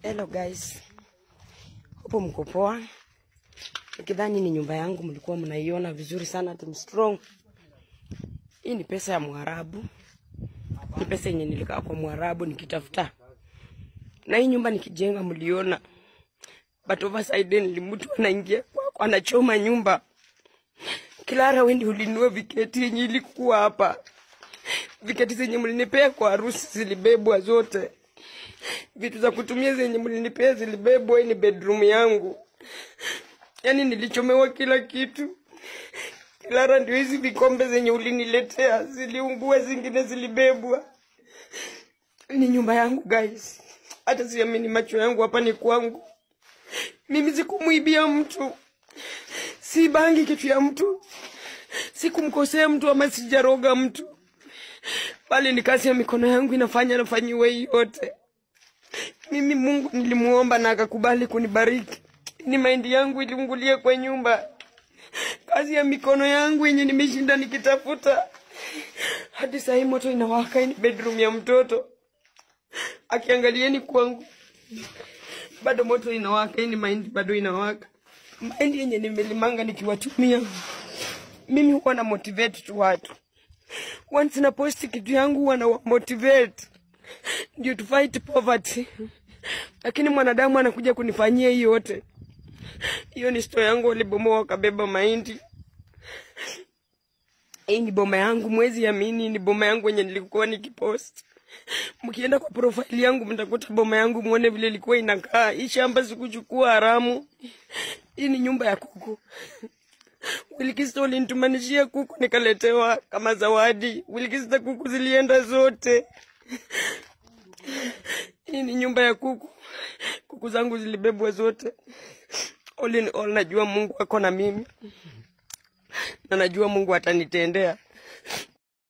Hello guys. Hapo mko poa? Nikidhani ni nyumba yangu mlikuwa mnaiona vizuri sana Team Strong. Hii ni pesa ya Mwarabu. Ni pesa yenye nilikaa kwa Mwarabu nikitafuta. Na hii nyumba nikijenga mliona. But overside nilimtu anaingia kwa anachoma nyumba. Clara wendi ulinua viketi yenye ilikuwa hapa. Viketi zenye mlinipea kwa harusi zilibebwa zote. Vitu za kutumia zenye mlinipea zilibebwa. Hii ni bedroom yangu. Yani nilichomewa kila kitu. Clara ndio hizi vikombe zenye uliniletea ziliungua, zingine zilibebwa. Ni nyumba yangu guys. Hata siamini macho yangu, hapa ni kwangu. Mimi sikumuibia mtu. Si bangi kitu ya mtu. Sikumkosea mtu ama sijaroga mtu. Bali ni kazi ya mikono yangu nafanyiwa hii yote. Mimi Mungu nilimuomba na akakubali kunibariki. Ni mahindi yangu iliungulia kwa nyumba. Kazi ya mikono yangu yenye nimeshinda nikitafuta. Hadi saa hii moto inawaka, ni bedroom ya mtoto. Akiangalieni kwangu. Bado moto inawaka, ni mahindi bado inawaka. Mahindi yenye nimelimanga nikiwatumia. Mimi huwa na motivate tu watu. Once na post kitu yangu huwa na motivate. Ndio to fight poverty. Lakini mwanadamu anakuja kunifanyia hiyo yote. Hiyo ni story yangu, walibomoa wakabeba mahindi. Hii ni boma yangu, mwezi amini ni boma yangu yenye nilikuwa nikipost. Mkienda kwa profile yangu mtakuta boma yangu, muone vile ilikuwa inakaa. Hii shamba sikuchukua haramu. Hii ni nyumba ya kuku. Wilkista alinitumanishia kuku nikaletewa kama zawadi. Wilkista kuku zilienda zote. Hii ni nyumba ya kuku. Kuku zangu zilibebwa zote. All in all, najua Mungu ako na mimi. Na najua Mungu atanitendea.